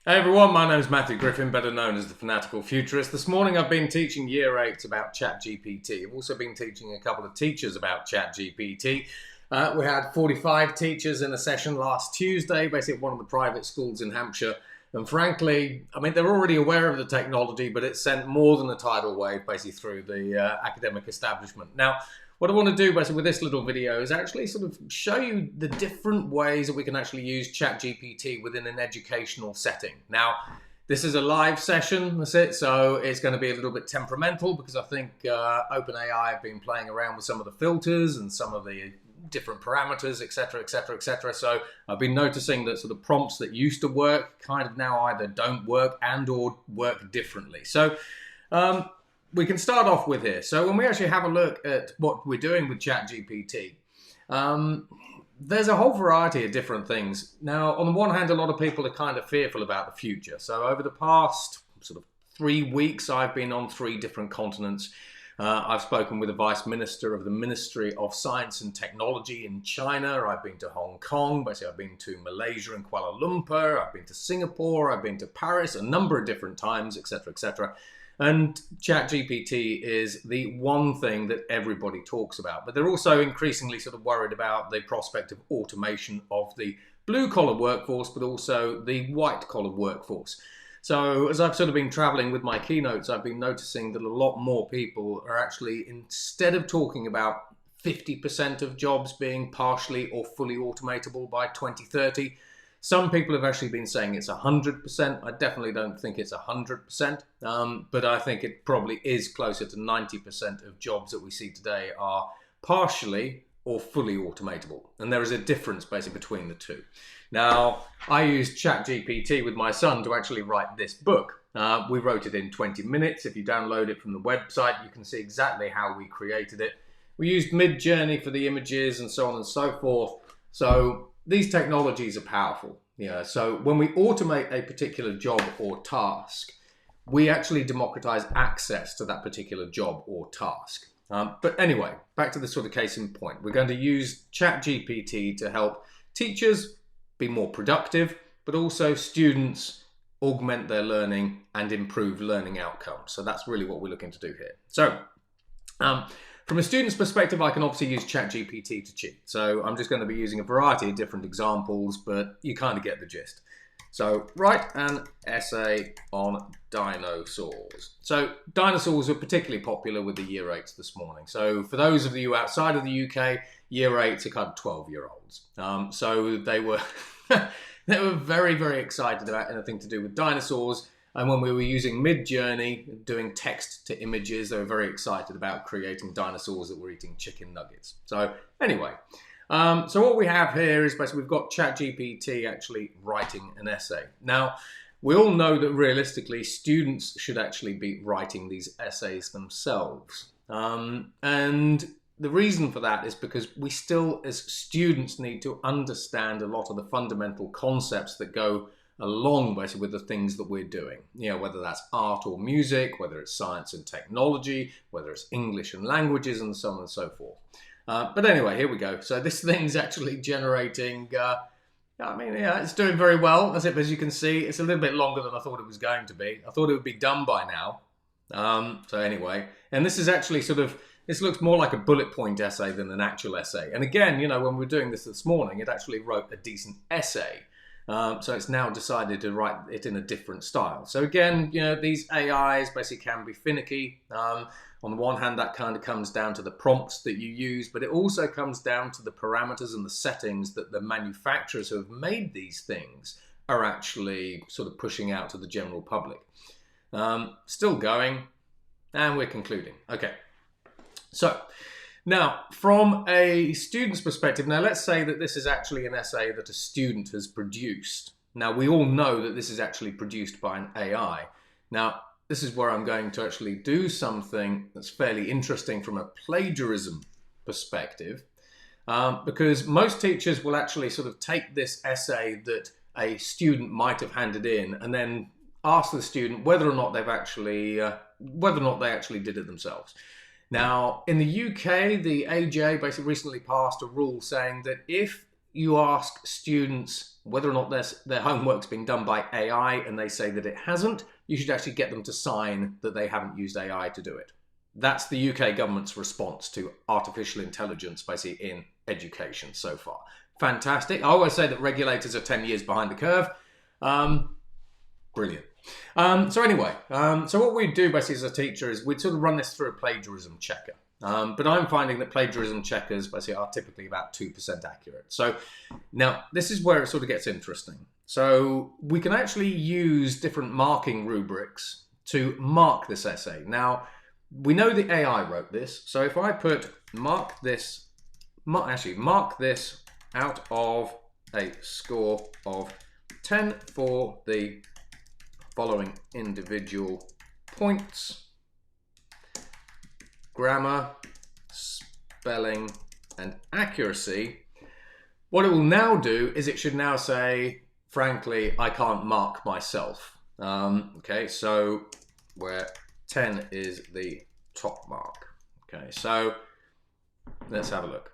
Hey everyone, my name is Matthew Griffin, better known as the Fanatical Futurist. This morning I've been teaching Year 8 about ChatGPT. I've also been teaching a couple of teachers about ChatGPT. We had 45 teachers in a session last Tuesday, basically at one of the private schools in Hampshire. And frankly, I mean, they're already aware of the technology, but it sent more than a tidal wave basically through the academic establishment. Now, what I want to do basically with this little video is actually sort of show you the different ways that we can actually use ChatGPT within an educational setting. Now, this is a live session, that's it, so it's going to be a little bit temperamental because I think OpenAI have been playing around with some of the filters and some of the different parameters, etc., etc., etc. So I've been noticing that sort of prompts that used to work kind of now either don't work and or work differently. So we can start off with here. So when we actually have a look at what we're doing with ChatGPT, there's a whole variety of different things. Now, on the one hand, a lot of people are kind of fearful about the future. So over the past sort of 3 weeks, I've been on 3 different continents. I've spoken with the Vice Minister of the Ministry of Science and Technology in China. I've been to Hong Kong. Basically, I've been to Malaysia and Kuala Lumpur. I've been to Singapore. I've been to Paris a number of different times, etc., etc. And ChatGPT is the one thing that everybody talks about. But they're also increasingly sort of worried about the prospect of automation of the blue-collar workforce, but also the white-collar workforce. So as I've sort of been traveling with my keynotes, I've been noticing that a lot more people are actually, instead of talking about 50% of jobs being partially or fully automatable by 2030, some people have actually been saying it's 100%. I definitely don't think it's 100%, but I think it probably is closer to 90% of jobs that we see today are partially or fully automatable. And there is a difference basically between the two. Now, I used ChatGPT with my son to actually write this book. We wrote it in 20 minutes. If you download it from the website, you can see exactly how we created it. We used Mid-Journey for the images and so on and so forth. So these technologies are powerful. Yeah, so when we automate a particular job or task, we actually democratize access to that particular job or task. But anyway, back to the sort of case in point. We're going to use ChatGPT to help teachers be more productive, but also students augment their learning and improve learning outcomes. So that's really what we're looking to do here. So from a student's perspective, I can obviously use ChatGPT to cheat. So I'm just going to be using a variety of different examples, but you kind of get the gist. So write an essay on dinosaurs. So dinosaurs are particularly popular with the Year 8s this morning. So for those of you outside of the UK, Year 8s are kind of 12-year-olds. So they were they were very, very excited about anything to do with dinosaurs. And when we were using Mid-Journey, doing text to images, they were very excited about creating dinosaurs that were eating chicken nuggets. So anyway, so what we have here is basically we've got ChatGPT actually writing an essay. Now, we all know that realistically, students should actually be writing these essays themselves. And the reason for that is because we still, as students, need to understand a lot of the fundamental concepts that go along basically with the things that we're doing, whether that's art or music, whether it's science and technology, whether it's English and languages, and so on and so forth. But anyway, here we go. So this thing's actually generating, it's doing very well. As you can see, it's a little bit longer than I thought it was going to be. I thought it would be done by now. So anyway, and this is actually this looks more like a bullet point essay than an actual essay. And again, when we were doing this morning, it actually wrote a decent essay. So it's now decided to write it in a different style. So again, these AIs basically can be finicky. On the one hand, that kind of comes down to the prompts that you use, but it also comes down to the parameters and the settings that the manufacturers who have made these things are actually sort of pushing out to the general public. Still going, and we're concluding. Okay, so now, from a student's perspective, now let's say that this is actually an essay that a student has produced. Now, we all know that this is actually produced by an AI. Now, this is where I'm going to actually do something that's fairly interesting from a plagiarism perspective, because most teachers will actually sort of take this essay that a student might have handed in and then ask the student whether or not they actually did it themselves. Now, in the UK, the AJ basically recently passed a rule saying that if you ask students whether or not their homework's been done by AI and they say that it hasn't, you should actually get them to sign that they haven't used AI to do it. That's the UK government's response to artificial intelligence, basically, in education so far. Fantastic. I always say that regulators are 10 years behind the curve. Brilliant. So anyway, so what we do basically as a teacher is we'd sort of run this through a plagiarism checker. But I'm finding that plagiarism checkers basically are typically about 2% accurate. So now this is where it sort of gets interesting. So we can actually use different marking rubrics to mark this essay. Now, we know the AI wrote this. So if I put mark this out of a score of 10 for the following individual points: grammar, spelling, and accuracy. What it will now do is it should now say, frankly, I can't mark myself. Okay, so where 10 is the top mark. Okay, so let's have a look.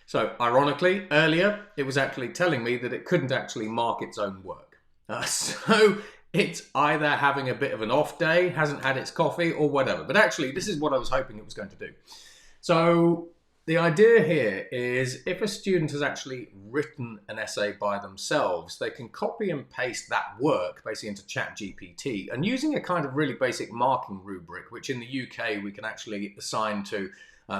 So ironically, earlier it was actually telling me that it couldn't actually mark its own work. So it's either having a bit of an off day, hasn't had its coffee, or whatever. But actually, this is what I was hoping it was going to do. So the idea here is if a student has actually written an essay by themselves, they can copy and paste that work basically into ChatGPT, and using a kind of really basic marking rubric, which in the UK we can actually assign to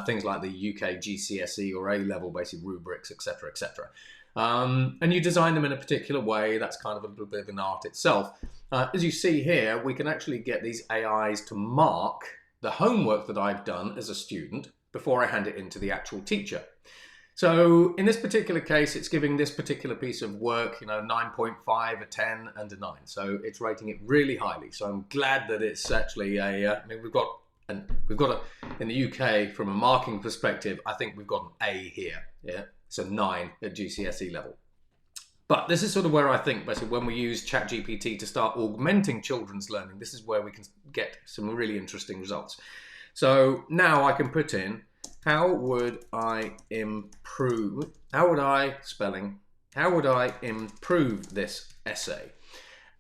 things like the UK GCSE or A-level basic rubrics, etc., etc. And you design them in a particular way. That's kind of a little bit of an art itself. As you see here, we can actually get these AIs to mark the homework that I've done as a student before I hand it in to the actual teacher. So in this particular case, it's giving this particular piece of work, 9.5, a 10, and a 9. So it's rating it really highly. So I'm glad that it's actually we've got in the UK, from a marking perspective, I think we've got an A here. Yeah, it's a 9 at GCSE level. But this is sort of where I think, basically, when we use ChatGPT to start augmenting children's learning, this is where we can get some really interesting results. So now I can put in, how would I improve this essay?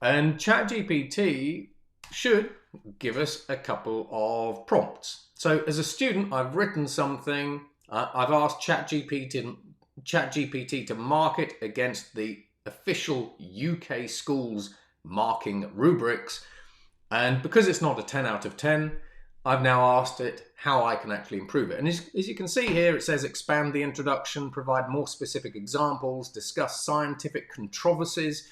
And ChatGPT should give us a couple of prompts. So as a student, I've written something, I've asked ChatGPT to mark it against the official UK schools marking rubrics. And because it's not a 10 out of 10, I've now asked it how I can actually improve it. And as you can see here, it says expand the introduction, provide more specific examples, discuss scientific controversies,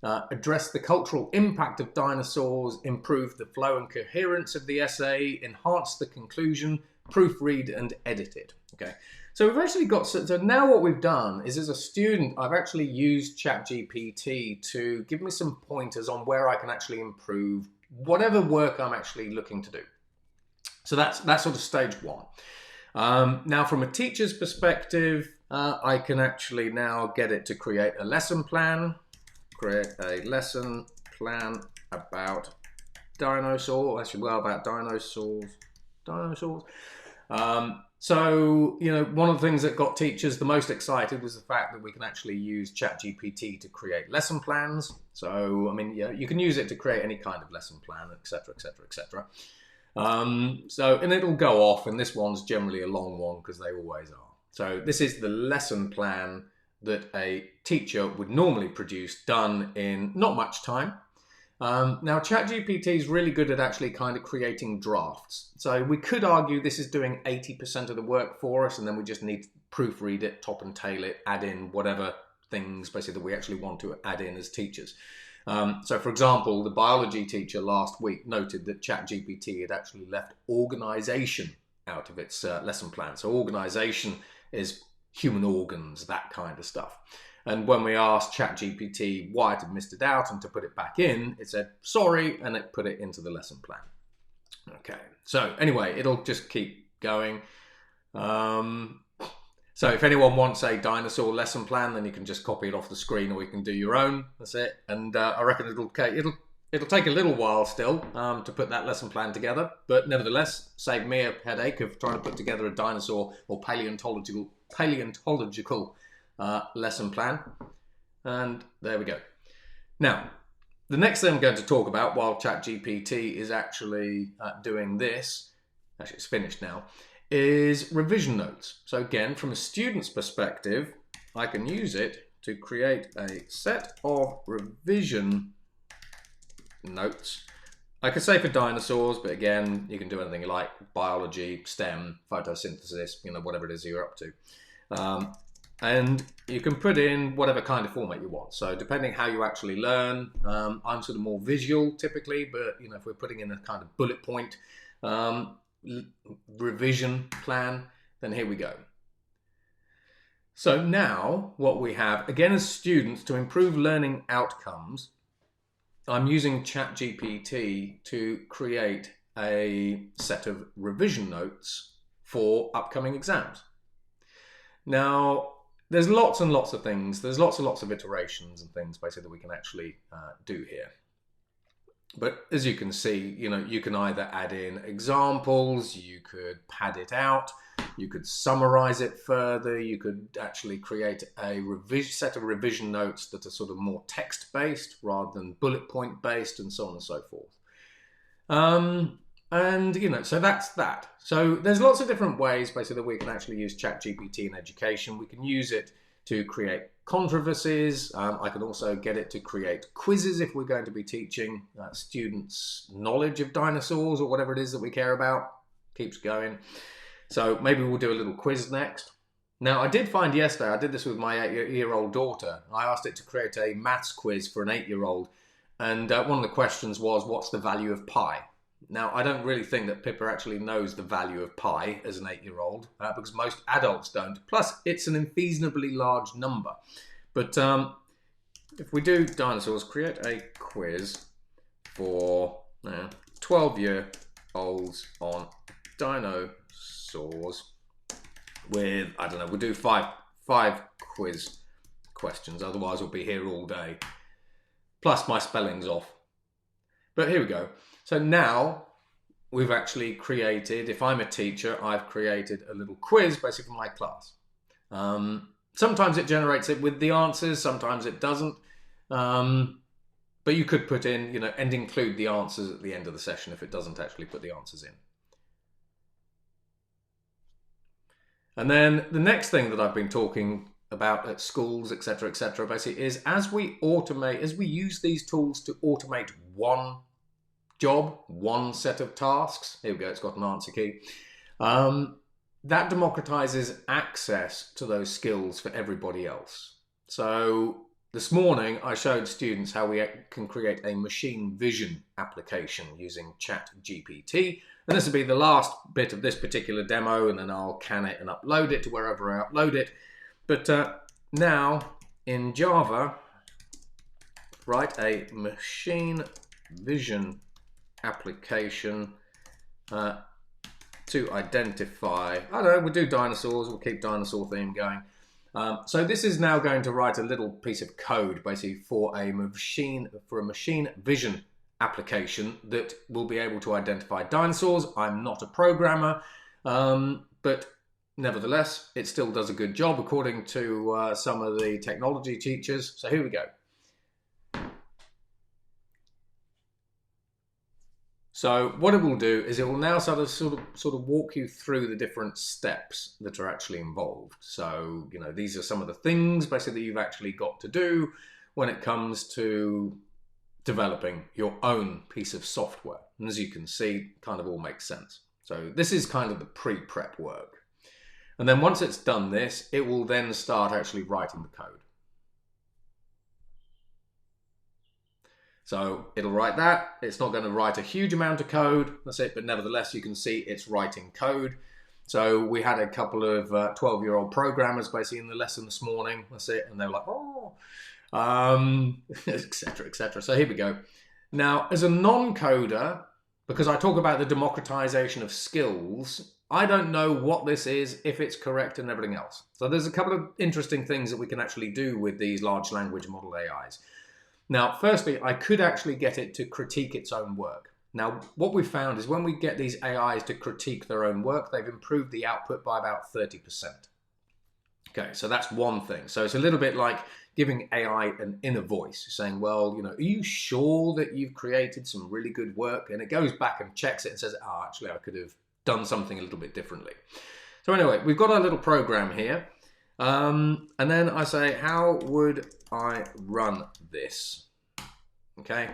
address the cultural impact of dinosaurs, improve the flow and coherence of the essay, enhance the conclusion, proofread and edit it. Okay, so we've actually got, so now what we've done is, as a student, I've actually used ChatGPT to give me some pointers on where I can actually improve whatever work I'm actually looking to do. So that's sort of stage one. Now from a teacher's perspective, I can actually now get it to create a lesson plan. Create a lesson plan about dinosaurs. About dinosaurs. So, one of the things that got teachers the most excited was the fact that we can actually use ChatGPT to create lesson plans. So, you can use it to create any kind of lesson plan, etc., etc., etc. And it'll go off, and this one's generally a long one because they always are. So this is the lesson plan that a teacher would normally produce, done in not much time. Now, ChatGPT is really good at actually kind of creating drafts. So we could argue this is doing 80% of the work for us, and then we just need to proofread it, top and tail it, add in whatever things basically that we actually want to add in as teachers. So for example, the biology teacher last week noted that ChatGPT had actually left organisation out of its lesson plan. So organisation is human organs, that kind of stuff. And when we asked ChatGPT why it had missed it out and to put it back in, it said sorry, and it put it into the lesson plan. Okay, so anyway, it'll just keep going. So if anyone wants a dinosaur lesson plan, then you can just copy it off the screen, or you can do your own. That's it. And I reckon it'll take a little while still to put that lesson plan together, but nevertheless, save me a headache of trying to put together a dinosaur or paleontological lesson plan. And there we go. Now, the next thing I'm going to talk about while ChatGPT is actually doing this, actually it's finished now, is revision notes. So again, from a student's perspective, I can use it to create a set of revision notes. I could say for dinosaurs, but again, you can do anything you like: biology, STEM, photosynthesis, whatever it is you're up to. And you can put in whatever kind of format you want. So depending how you actually learn, I'm sort of more visual typically, but if we're putting in a kind of bullet point revision plan, then here we go. So now what we have, again as students, to improve learning outcomes, I'm using ChatGPT to create a set of revision notes for upcoming exams. Now, there's lots and lots of things, there's lots and lots of iterations and things basically that we can actually do here. But as you can see, you can either add in examples, you could pad it out, you could summarize it further, you could actually create a set of revision notes that are sort of more text-based rather than bullet point-based, and so on and so forth. So that's that. So there's lots of different ways basically that we can actually use ChatGPT in education. We can use it to create controversies. I can also get it to create quizzes if we're going to be teaching students knowledge of dinosaurs or whatever it is that we care about. Keeps going. So maybe we'll do a little quiz next. Now, I did find yesterday, I did this with my 8-year-old daughter. I asked it to create a maths quiz for an 8-year-old. And one of the questions was, what's the value of pi? Now, I don't really think that Pippa actually knows the value of pi as an 8-year-old because most adults don't. Plus, it's an unreasonably large number. But if we do dinosaurs, create a quiz for 12-year-olds on dinosaurs with, I don't know, we'll do five quiz questions. Otherwise, we'll be here all day. Plus, my spelling's off. But here we go. So now we've actually created, if I'm a teacher, I've created a little quiz basically for my class. Sometimes it generates it with the answers, sometimes it doesn't. But you could put in, and include the answers at the end of the session if it doesn't actually put the answers in. And then the next thing that I've been talking about at schools, etc., basically is as we use these tools to automate one job, one set of tasks. Here we go, it's got an answer key. That democratizes access to those skills for everybody else. So this morning I showed students how we can create a machine vision application using ChatGPT. And this will be the last bit of this particular demo, and then I'll can it and upload it to wherever I upload it. But now in Java, write a machine vision application to identify, I don't know, we'll do dinosaurs, we'll keep dinosaur theme going. So this is now going to write a little piece of code basically for a machine vision application that will be able to identify dinosaurs. I'm not a programmer, but nevertheless, it still does a good job according to some of the technology teachers. So here we go. So what it will do is it will now sort of walk you through the different steps that are actually involved. So, these are some of the things basically that you've actually got to do when it comes to developing your own piece of software. And as you can see, kind of all makes sense. So this is kind of the pre-prep work. And then once it's done this, it will then start actually writing the code. So it'll write that. It's not going to write a huge amount of code. That's it. But nevertheless, you can see it's writing code. So we had a couple of 12-year-old programmers basically in the lesson this morning. That's it. And they were like, oh, etc. So here we go. Now, as a non-coder, because I talk about the democratization of skills, I don't know what this is, if it's correct and everything else. So there's a couple of interesting things that we can actually do with these large language model AIs. Now, firstly, I could actually get it to critique its own work. Now, what we've found is when we get these AIs to critique their own work, they've improved the output by about 30%. Okay, so that's one thing. So it's a little bit like giving AI an inner voice, saying, well, are you sure that you've created some really good work? And it goes back and checks it and says, oh, actually, I could have done something a little bit differently. So anyway, we've got our little program here. And then I say, how would I run this? Okay.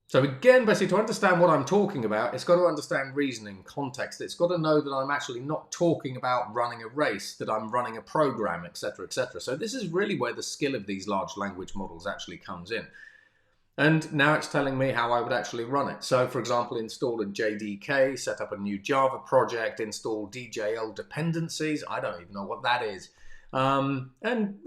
So again, basically, to understand what I'm talking about, it's got to understand reasoning, context. It's got to know that I'm actually not talking about running a race, that I'm running a program, etc., etc. So this is really where the skill of these large language models actually comes in. And now it's telling me how I would actually run it. So, for example, install a JDK, set up a new Java project, install DJL dependencies. I don't even know what that is. And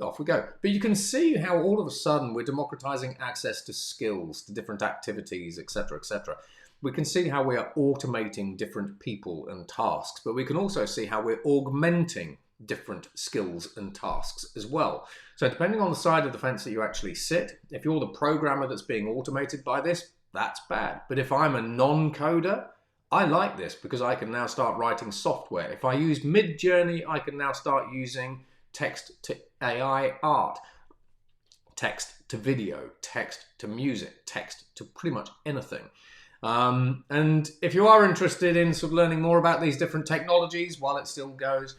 off we go. But you can see how all of a sudden we're democratizing access to skills, to different activities, etc., etc. We can see how we are automating different people and tasks, but we can also see how we're augmenting different skills and tasks as well. So depending on the side of the fence that you actually sit, if you're the programmer that's being automated by this, that's bad. But if I'm a non-coder, I like this because I can now start writing software. If I use Midjourney, I can now start using text to AI art, text to video, text to music, text to pretty much anything. And if you are interested in sort of learning more about these different technologies while it still goes,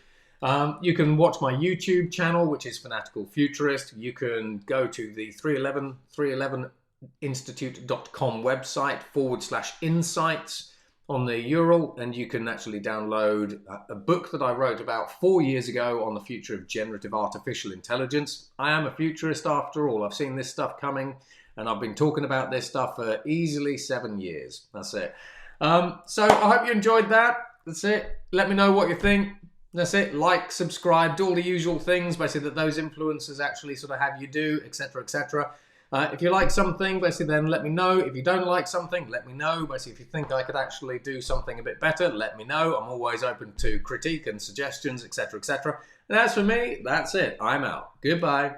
you can watch my YouTube channel, which is Fanatical Futurist. You can go to the 311institute.com website /insights on the URL, and you can actually download a book that I wrote about 4 years ago on the future of generative artificial intelligence. I am a futurist after all. I've seen this stuff coming, and I've been talking about this stuff for easily 7 years. That's it. So I hope you enjoyed that. That's it. Let me know what you think. That's it. Like, subscribe, do all the usual things, basically, that those influencers actually sort of have you do, etc., etc. If you like something, basically, then let me know. If you don't like something, let me know. Basically, if you think I could actually do something a bit better, let me know. I'm always open to critique and suggestions, etc., etc. And as for me, that's it. I'm out. Goodbye.